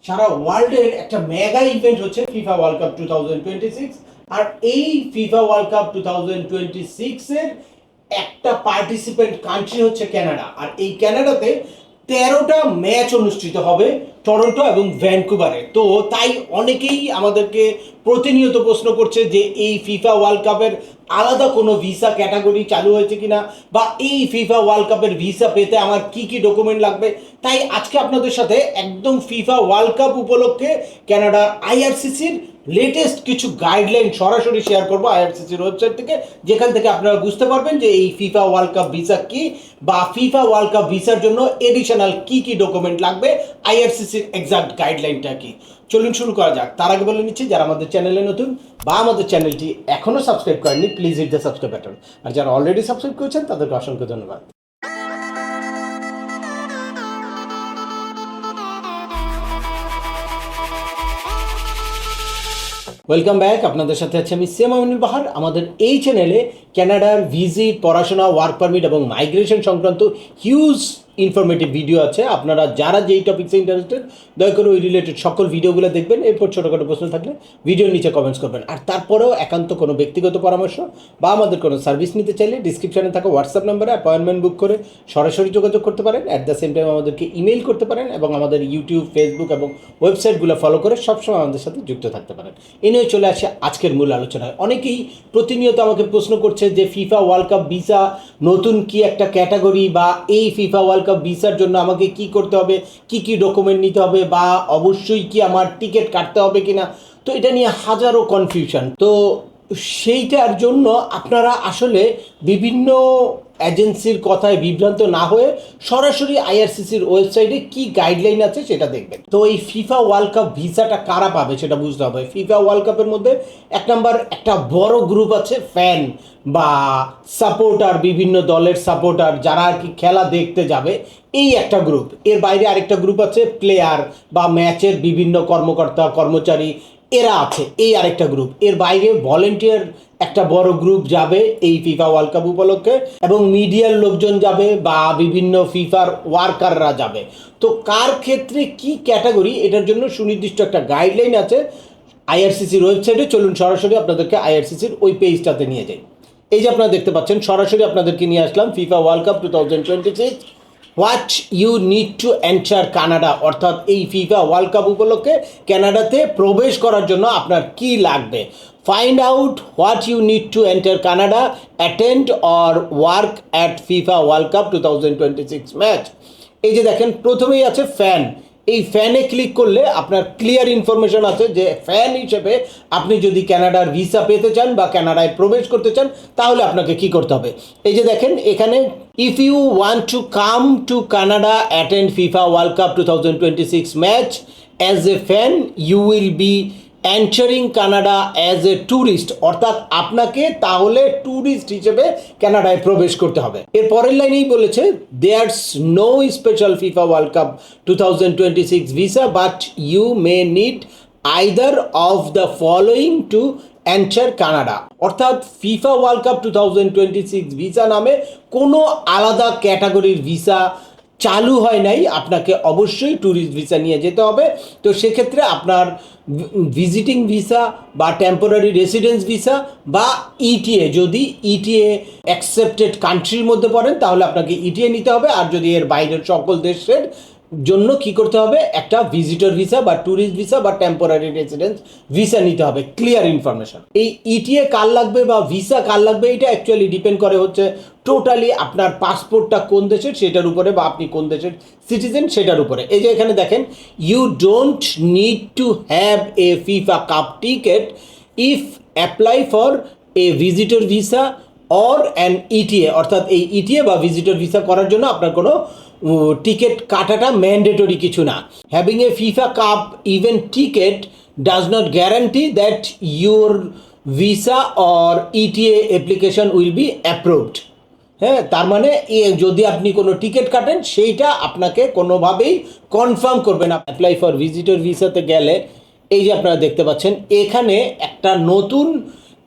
সারা ওয়ার্ল্ডের একটা mega event হচ্ছে ফিফা ওয়ার্ল্ড কাপ 2026। আর এই ফিফা ওয়ার্ল্ড কাপ 2026 এর একটা পার্টিসিপেন্ট কান্ট্রি হচ্ছে কানাডা। আর এই কানাডাতে 13টা ম্যাচ অনুষ্ঠিত হবে টরন্টো এবং ভ্যানকুভারে। তো তাই অনেকেই আমাদেরকে প্রতিনিয়ত প্রশ্ন করছে যে এই ফিফা ওয়ার্ল্ড কাপের আলাদা কোনো ভিসা ক্যাটাগরি চালু হয়েছে কিনা, বা এই ফিফা ওয়ার্ল্ড কাপের ভিসা পেতে আমার কি কি ডকুমেন্ট লাগবে। তাই আজকে আপনাদের সাথে একদম ফিফা ওয়ার্ল্ড কাপ উপলক্ষে কানাডার আইআরসিসির লেটেস্ট কিছু গাইডলাইন সরাসরি শেয়ার করবো আইআরসিসির ওয়েবসাইট থেকে, যেখান থেকে আপনারা বুঝতে পারবেন যে এই ফিফা ওয়ার্ল্ড কাপ ভিসা কি, বা ফিফা ওয়ার্ল্ড কাপ ভিসার জন্য এডিশনাল কি কি ডকুমেন্ট লাগবে, আইআরসিসির এক্সাক্ট গাইডলাইনটা কি। চলুন শুরু করা যাক। তার আগে বলে নিচ্ছি, যারা আমাদের চ্যানেলে নতুন বা আমাদের চ্যানেলটি এখনও সাবস্ক্রাইব করেননি, please hit the subscribe button. আর যারা অলরেডি সাবস্ক্রাইব করেছেন তাদেরকে অসংখ্য ধন্যবাদ। Welcome back. আপনাদের সাথে আছে আমি সিএম আমিনুল বাহার। আমাদের এই চ্যানেলে কানাডার ভিজিট, পড়াশোনা, ওয়ার্ক পারমিট এবং মাইগ্রেশন সংক্রান্ত হিউজ ইনফরমেটিভ ভিডিও আছে। আপনারা যারা যেই টপিক্সে ইন্টারেস্টেড দয়া করে ওই রিলেটেড সকল ভিডিওগুলো দেখবেন। এরপর ছোটোখাটো প্রশ্ন থাকলে ভিডিওর নিচে কমেন্টস করবেন। আর তারপরেও একান্ত কোনো ব্যক্তিগত পরামর্শ বা আমাদের কোনো সার্ভিস নিতে চাইলে ডিসক্রিপশানে থাকা হোয়াটসঅ্যাপ নাম্বারে অ্যাপয়েন্টমেন্ট বুক করে সরাসরি যোগাযোগ করতে পারেন। অ্যাট দ্য সেম টাইম আমাদেরকে ইমেল করতে পারেন এবং আমাদের ইউটিউব, ফেসবুক এবং ওয়েবসাইটগুলো ফলো করে সবসময় আমাদের সাথে যুক্ত থাকতে পারেন। এ নিয়ে চলে আসে আজকের মূল আলোচনায়। অনেকেই প্রতিনিয়ত আমাকে প্রশ্ন করছে যে ফিফা ওয়ার্ল্ড কাপ ভিসা নতুন কি একটা ক্যাটাগরি, বা এই ফিফা ওয়ার্ল্ড কাপ ভিসার জন্য আমাকে কি করতে হবে, কি কি ডকুমেন্ট নিতে হবে, বা অবশ্যই কি আমার টিকিট কাটতে হবে কিনা। তো এটা নিয়ে হাজারো কনফিউশন। তো সেইটার জন্য আপনারা আসলে বিভিন্ন এজেন্সির কথায় বিভ্রান্ত না হয়ে সরাসরি আইআরসিসির ওয়েবসাইটে কি গাইডলাইন আছে সেটা দেখবেন। তো এই ফিফা ওয়ার্ল্ড কাপ ভিসাটা কারা পাবে সেটা বুঝতে হবে। ফিফা ওয়ার্ল্ড কাপের মধ্যে এক নাম্বার একটা বড় গ্রুপ আছে ফ্যান বা সাপোর্টার, বিভিন্ন দলের সাপোর্টার যারা আর কি খেলা দেখতে যাবে, এই একটা গ্রুপ। এর বাইরে আরেকটা গ্রুপ আছে প্লেয়ার বা ম্যাচের বিভিন্ন কর্মকর্তা, কর্মচারী, এরা আছে এই আরেকটা গ্রুপ। এর বাইরে ভলেন্টিয়ার একটা বড় গ্রুপ যাবে এই ফিফা ওয়ার্ল্ড কাপ উপলক্ষে, এবং মিডিয়ার লোকজন যাবে বা বিভিন্ন ফিফার ওয়ার্কাররা যাবে। তো কার ক্ষেত্রে কি ক্যাটাগরি, এটার জন্য সুনির্দিষ্ট একটা গাইডলাইন আছে আইআরসিসির ওয়েবসাইটে। চলুন সরাসরি আপনাদেরকে আইআরসিসির ওই পেজটাতে নিয়ে যাই। এই যে আপনারা দেখতে পাচ্ছেন, সরাসরি আপনাদেরকে নিয়ে আসলাম FIFA world cup 2026 what you need to enter Canada. অর্থাৎ এই ফিফা ওয়ার্ল্ড কাপ উপলক্ষে কানাডাতে প্রবেশ করার জন্য আপনার কি লাগবে। Find out what you need to enter Canada, attend or work at FIFA world cup 2026 match. এই যে দেখেন প্রথমেই আছে ফ্যান। এই ফ্যানে ক্লিক করলে আপনার ক্লিয়ার ইনফরমেশন আছে যে ফ্যান হিসেবে আপনি যদি কানাডার ভিসা পেতে চান বা কানাডায় প্রবেশ করতে চান তাহলে আপনাকে কি করতে হবে। এই যে দেখেন এখানে, if you want to come to Canada attend FIFA world cup 2026 match as a fan you will be entering Canada as a tourist. অর্থাৎ আপনাকে তাহলে ট্যুরিস্ট হিসেবে কানাডায় প্রবেশ করতে হবে। এর পরের লাইনেই বলেছে there's no special FIFA world cup 2026 visa but you may need either of the following to enter Canada. অর্থাৎ ফিফা ওয়ার্ল্ড কাপ 2026 ভিসা নামে কোনো আলাদা ক্যাটাগরির ভিসা চালু হয় নাই, আপনাকে অবশ্যই ট্যুরিস্ট ভিসা নিয়ে যেতে হবে। তো সেক্ষেত্রে আপনার ভিজিটিং ভিসা বা টেম্পোরারি রেসিডেন্স ভিসা বা ইটিএ, যদি ইটিএ অ্যাকসেপ্টেড কান্ট্রির মধ্যে পড়েন তাহলে আপনাকে ইটিএ নিতে হবে। আর যদি এর বাইরের সকল দেশের জন্য কি করতে হবে, একটা ভিজিটর ভিসা বা ট্যুরিস্ট ভিসা বা টেম্পোরারি রেসিডেন্স ভিসা নিতে হবে। Clear information. এই ইটিএ কার লাগবে বা ভিসা কার লাগবে এটা অ্যাকচুয়ালি ডিপেন্ড করে হচ্ছে টোটালি আপনার পাসপোর্টটা কোন দেশের সেটার উপরে, বা আপনি কোন দেশের সিটিজেন সেটার উপরে। এই যে এখানে দেখেন, you don't need to have a FIFA cup ticket if apply for a visitor visa or an ETA. অর্থাৎ এই ইটিএ বা ভিজিটর ভিসা করার জন্য আপনার কোনো টিকিট কাটাটা ম্যান্ডেটরি কিছু না। Having a FIFA cup event ticket does not guarantee that your visa or ETE application will be approved. হ্যাঁ, তার মানে যদি আপনি কোনো টিকিট কাটেন সেইটা আপনাকে কোনোভাবেই কনফার্ম করবে না। অ্যাপ্লাই ফর ভিজিটর ভিসাতে গেলে এই যে আপনারা দেখতে পাচ্ছেন এখানে একটা নতুন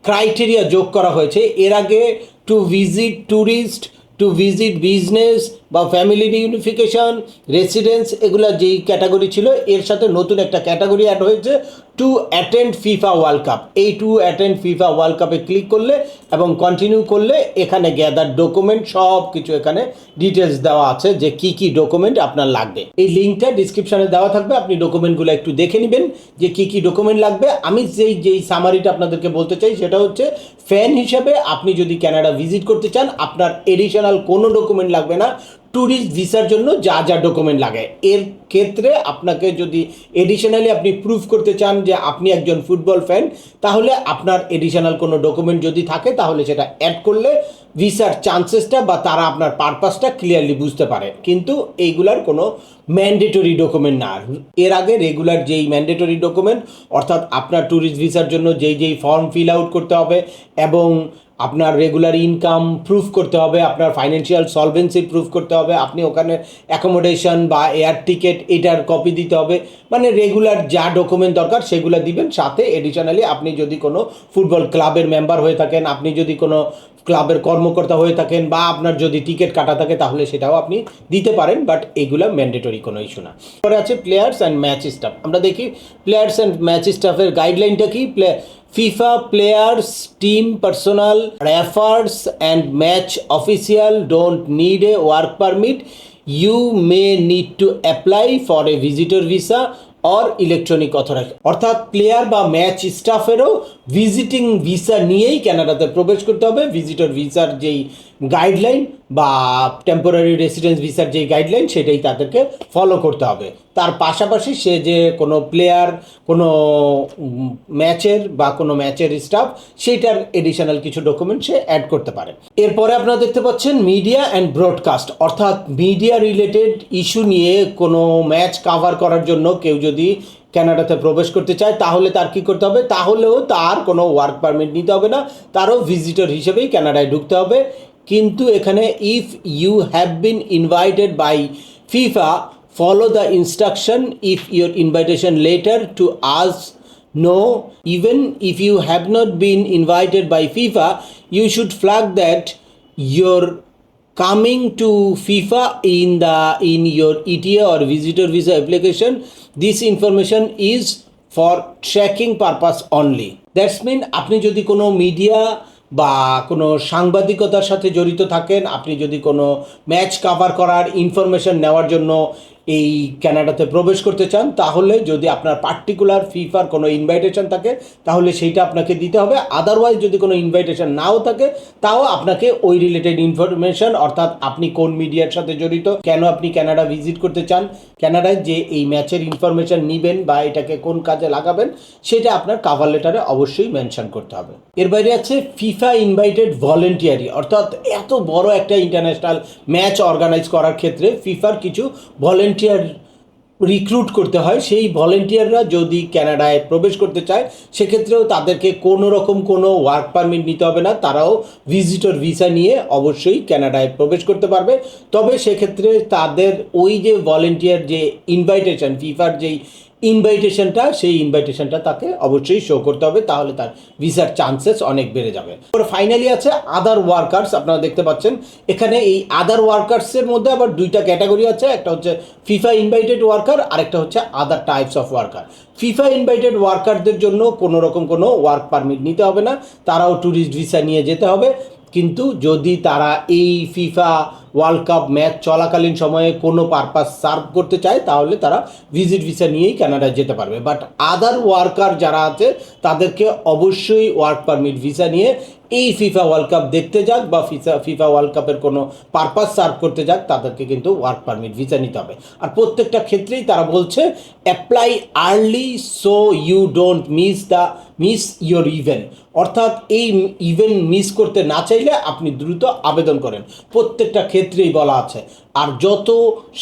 ক্রাইটেরিয়া যোগ করা হয়েছে। এর আগে to visit tourist, to visit business, বা ফ্যামিলি রিউনিফিকেশন, রেসিডেন্স, এগুলো যেই ক্যাটাগরি ছিল এর সাথে নতুন একটা ক্যাটাগরি অ্যাড হয়েছে to attend FIFA world cup. এই টু অ্যাটেন্ড ফিফা ওয়ার্ল্ড কাপে ক্লিক করলে এবং কন্টিনিউ করলে এখানে গ্যাদার ডকুমেন্ট সব কিছু এখানে ডিটেলস দেওয়া আছে যে কি কি ডকুমেন্ট আপনার লাগবে। এই লিঙ্কটা ডিসক্রিপশনে দেওয়া থাকবে, আপনি ডকুমেন্টগুলো একটু দেখে নেবেন যে কি কি ডকুমেন্ট লাগবে। আমি যেই সামারিটা আপনাদেরকে বলতে চাই সেটা হচ্ছে, ফ্যান হিসেবে আপনি যদি কানাডা ভিজিট করতে চান আপনার এডিশনাল কোনো ডকুমেন্ট লাগবে না। ট্যুরিস্ট ভিসার জন্য যা যা ডকুমেন্ট লাগে এর ক্ষেত্রে আপনাকে যদি এডিশনালি আপনি প্রুফ করতে চান যে আপনি একজন ফুটবল ফ্যান, তাহলে আপনার এডিশনাল কোনো ডকুমেন্ট যদি থাকে তাহলে সেটা অ্যাড করলে ভিসার চান্সেসটা বা তারা আপনার পারপাসটা ক্লিয়ারলি বুঝতে পারে। কিন্তু এইগুলার কোনো ম্যান্ডেটরি ডকুমেন্ট না। এর আগে রেগুলার যেই ম্যান্ডেটরি ডকুমেন্ট, অর্থাৎ আপনার ট্যুরিস্ট ভিসার জন্য যেই ফর্ম ফিল আউট করতে হবে এবং আপনার রেগুলার ইনকাম প্রুফ করতে হবে, আপনার ফাইন্যান্সিয়াল সলভেন্সি প্রুফ করতে হবে, আপনি ওখানে অ্যাকোমোডেশন বা এয়ার টিকিট এটার কপি দিতে হবে, মানে রেগুলার যা ডকুমেন্ট দরকার সেগুলো দিবেন। সাথে এডিশনালি আপনি যদি কোনো ফুটবল ক্লাবের মেম্বার হয়ে থাকেন, আপনি যদি কোনো ক্লাবের কর্মকর্তা হয়ে থাকেন বা আপনার যদি টিকিট কাটা থাকে তাহলে সেটাও আপনি দিতে পারেন, বাট এগুলো ম্যান্ডেটরি কোনো ইস্যু না। পরে আছে প্লেয়ার্স অ্যান্ড ম্যাচ স্টাফ। আমরা দেখি প্লেয়ার্স অ্যান্ড ম্যাচ স্টাফের গাইডলাইনটা কি। FIFA players, team personnel, referees and match official don't need a work permit. You may need to apply for a visitor visa or electronic authorization। অর্থাৎ player বা match স্টাফেরও visiting visa নিয়েই কানাডাতে প্রবেশ করতে হবে। Visitor ভিসার যেই গাইডলাইন বা টেম্পোরারি রেসিডেন্স ভিসার যেই গাইডলাইন সেটাই তাদেরকে ফলো করতে হবে। তার পাশাপাশি সে যে কোনো প্লেয়ার, কোনো ম্যাচের বা কোনো ম্যাচের স্টাফ, সেইটার এডিশনাল কিছু ডকুমেন্ট সে অ্যাড করতে পারে। এরপরে আপনারা দেখতে পাচ্ছেন মিডিয়া অ্যান্ড ব্রডকাস্ট, অর্থাৎ মিডিয়া রিলেটেড ইস্যু নিয়ে কোনো ম্যাচ কাভার করার জন্য কেউ যদি কানাডাতে প্রবেশ করতে চায় তাহলে তার কী করতে হবে, তাহলেও তার কোনো ওয়ার্ক পারমিট নিতে হবে না, তারও ভিজিটর হিসেবেই কানাডায় ঢুকতে হবে। কিন্তু এখানে if you have been invited by FIFA, follow the instruction if your invitation letter to us no. Even if you have not been invited by FIFA, you should flag that you're coming to FIFA in your ETA or visitor visa application. This information is for tracking purpose only. That's mean আপনি যদি কোনো media বা কোনো সাংবাদিকতার সাথে জড়িত থাকেন, আপনি যদি কোনো ম্যাচ কাভার করার ইনফরমেশন নেওয়ার জন্য এই কানাডাতে প্রবেশ করতে চান, তাহলে যদি আপনার পার্টিকুলার ফিফার কোনো ইনভাইটেশন থাকে তাহলে সেইটা আপনাকে দিতে হবে। আদারওয়াইজ যদি কোনো ইনভাইটেশন নাও থাকে তাও আপনাকে ওই রিলেটেড ইনফরমেশন, অর্থাৎ আপনি কোন মিডিয়ার সাথে জড়িত, কেন আপনি কানাডা ভিজিট করতে চান, কানাডায় যে এই ম্যাচের ইনফরমেশন নেবেন বা এটাকে কোন কাজে লাগাবেন, সেটা আপনার কাভার লেটারে অবশ্যই মেনশন করতে হবে। এর বাইরে আছে ফিফা ইনভাইটেড ভলেন্টিয়ারি, অর্থাৎ এত বড় একটা ইন্টারন্যাশনাল ম্যাচ অর্গানাইজ করার ক্ষেত্রে ফিফার কিছু ভলেন্টিয়ার রিক্রুট করতে হয়। সেই ভলেন্টিয়াররা যদি কানাডায় প্রবেশ করতে চায় সেক্ষেত্রেও তাদেরকে কোনো রকম কোনো ওয়ার্ক পারমিট নিতে হবে না, তারাও ভিজিটর ভিসা নিয়ে অবশ্যই কানাডায় প্রবেশ করতে পারবে। তবে সেক্ষেত্রে তাদের ওই যে ভলেন্টিয়ার যে ইনভাইটেশন, ফিফার যেই ইনভাইটেশনটা, সেই ইনভাইটেশনটা তাকে অবশ্যই শো করতে হবে, তাহলে তার ভিসার চান্সেস অনেক বেড়ে যাবে। ফাইনালি আছে আদার ওয়ার্কার্স। আপনারা দেখতে পাচ্ছেন এখানে এই আদার ওয়ার্কার্সের মধ্যে আবার দুইটা ক্যাটাগরি আছে, একটা হচ্ছে ফিফা ইনভাইটেড ওয়ার্কার, আরেকটা হচ্ছে other types of worker. FIFA invited ওয়ার্কারদের জন্য কোনো রকম কোনো ওয়ার্ক পারমিট নিতে হবে না, তারাও ট্যুরিস্ট ভিসা নিয়ে যেতে হবে। কিন্তু যদি তারা এই ফিফা ওয়ার্ল্ড কাপ ম্যাচ চলাকালীন সময়ে কোনো পারপাস সার্ভ করতে চায় তাহলে তারা ভিজিট ভিসা নিয়েই কানাডায় যেতে পারবে। বাট আদার ওয়ার্কার যারা আছে তাদেরকে অবশ্যই ওয়ার্ক পারমিট ভিসা নিয়ে এই ফিফা ওয়ার্ল্ড কাপ দেখতে যাক বা ফিফা ওয়ার্ল্ড কাপের কোনো পারপাস সার্ভ করতে যাক, তাদেরকে কিন্তু ওয়ার্ক পারমিট ভিসা নিতে হবে। আর প্রত্যেকটা ক্ষেত্রেই তারা বলছে apply early so you don't miss your event, অর্থাৎ এই ইভেন্ট মিস করতে না চাইলে আপনি দ্রুত আবেদন করেন, প্রত্যেকটা ক্ষেত্রেই বলা আছে। আর যত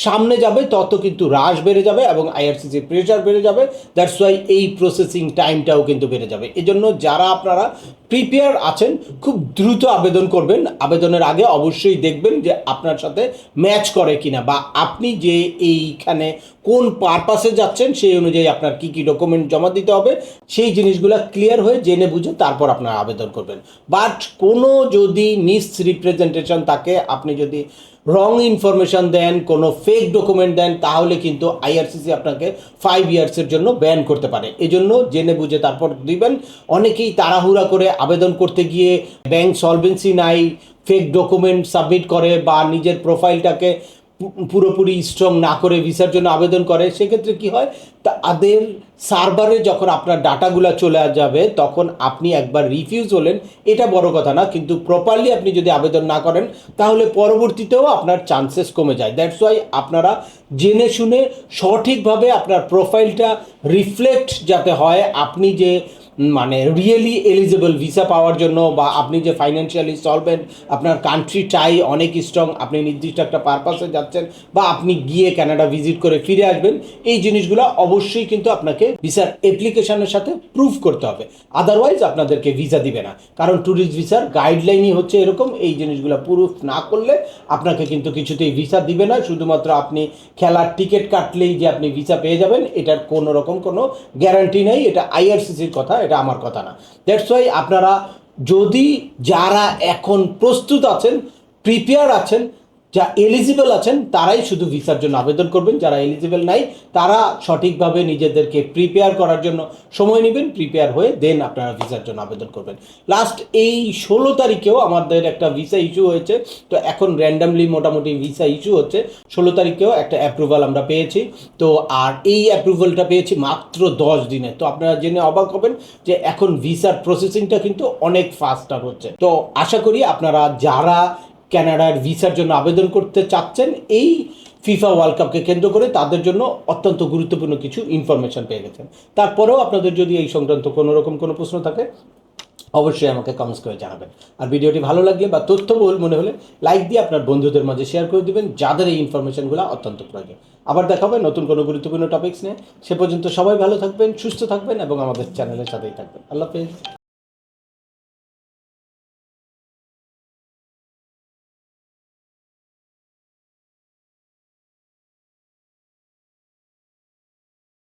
সামনে যাবে তত কিন্তু হ্রাস বেড়ে যাবে এবং আইআরসিসির প্রেশার বেড়ে যাবে, দ্যাটস ওয়াই এই প্রসেসিং টাইমটাও কিন্তু বেড়ে যাবে। এজন্য যারা আপনারা প্রিপেয়ার আছেন খুব দ্রুত আবেদন করবেন। আবেদনের আগে অবশ্যই দেখবেন যে আপনার সাথে ম্যাচ করে কিনা, বা আপনি যে এইখানে কোন পারপাসে যাচ্ছেন সেই অনুযায়ী আপনার কী কী ডকুমেন্ট জমা দিতে হবে, সেই জিনিসগুলো ক্লিয়ার হয়ে জেনে বুঝে তারপর আপনারা আবেদন করবেন। বাট কোনো যদি মিস রিপ্রেজেন্টেশন থাকে, আপনি যদি রং ইনফরমেশন দেন, কোনো ফেক ডকুমেন্ট দেন, তাহলে কিন্তু আইআরসিসি আপনাকে 5 ইয়ার্সের জন্য ব্যান করতে পারে। এজন্য জেনে বুঝে তারপর দিবেন। অনেকেই তাড়াহুড়া করে আবেদন করতে গিয়ে ব্যাংক সলভেন্সি নাই, ফেক ডকুমেন্ট সাবমিট করে বা নিজের প্রোফাইলটাকে পুরোপুরি স্ট্রং না করে ভিসার জন্য আবেদন করে। সেক্ষেত্রে কি হয়, তাদের সার্ভারে যখন আপনার ডাটাগুলো চলে যাবে তখন আপনি একবার রিফিউজ হলেন, এটা বড় কথা না, কিন্তু প্রপারলি আপনি যদি আবেদন না করেন তাহলে পরবর্তীতেও আপনার চান্সেস কমে যায়। দ্যাটস ওয়াই আপনারা জেনে শুনে সঠিকভাবে আপনার প্রোফাইলটা রিফ্লেক্ট যাতে হয় আপনি যে মানে রিয়েলি এলিজিবল ভিসা পাওয়ার জন্য, বা আপনি যে ফাইন্যান্সিয়ালি সলভেন্ট, আপনার কান্ট্রি টাই অনেক স্ট্রং, আপনি নির্দিষ্ট একটা পারপাসে যাচ্ছেন, বা আপনি গিয়ে কানাডা ভিজিট করে ফিরে আসবেন, এই জিনিসগুলো অবশ্যই কিন্তু আপনাকে ভিসার অ্যাপ্লিকেশনের সাথে প্রুফ করতে হবে। আদারওয়াইজ আপনাদেরকে ভিসা দিবে না, কারণ ট্যুরিস্ট ভিসার গাইডলাইনই হচ্ছে এরকম। এই জিনিসগুলো প্রুফ না করলে আপনাকে কিন্তু কিছুতেই ভিসা দিবে না। শুধুমাত্র আপনি খেলার টিকিট কাটলেই যে আপনি ভিসা পেয়ে যাবেন, এটার কোনো রকম কোনো গ্যারান্টি নেই। এটা আইআরসিসির কথা, এটা আমার কথা না। দ্যাটস ওয়াই আপনারা যদি যারা এখন প্রস্তুত আছেন, প্রিপেয়ার আছেন, যা এলিজিবল আছেন, তারাই শুধু ভিসার জন্য আবেদন করবেন। যারা এলিজিবল নাই তারা সঠিকভাবে নিজেদেরকে প্রিপেয়ার করার জন্য সময় নেবেন, প্রিপেয়ার হয়ে দেন আপনারা ভিসার জন্য আবেদন করবেন। লাস্ট এই 16 তারিখেও আমাদের একটা ভিসা ইস্যু হয়েছে, তো এখন র্যান্ডামলি মোটামুটি ভিসা ইস্যু হচ্ছে। 16 তারিখেও একটা অ্যাপ্রুভাল আমরা পেয়েছি, তো আর এই অ্যাপ্রুভালটা পেয়েছি মাত্র 10 দিনে। তো আপনারা জেনে অবাক হবেন যে এখন ভিসার প্রসেসিংটা কিন্তু অনেক ফাস্টার হচ্ছে। তো আশা করি আপনারা যারা কানাডার ভিসার জন্য আবেদন করতে চাচ্ছেন, এই ফিফা ওয়ার্ল্ড কাপকে কেন্দ্র করে তাদের জন্য অত্যন্ত গুরুত্বপূর্ণ কিছু ইনফরমেশন পেয়ে গেছেন। তারপরেও আপনাদের যদি এই সংক্রান্ত কোনো রকম কোনো প্রশ্ন থাকে অবশ্যই আমাকে কমেন্টস করে জানাবেন। আর ভিডিওটি ভালো লাগলে বা তথ্যবহুল মনে হলে লাইক দিয়ে আপনার বন্ধুদের মাঝে শেয়ার করে দিবেন, যাদের এই ইনফরমেশনগুলো অত্যন্ত প্রয়োজন। আবার দেখা হবে নতুন কোনো গুরুত্বপূর্ণ টপিকস নিয়ে। সে পর্যন্ত সবাই ভালো থাকবেন, সুস্থ থাকবেন এবং আমাদের চ্যানেলের সাথেই থাকবেন। আল্লাহ হাফেজ।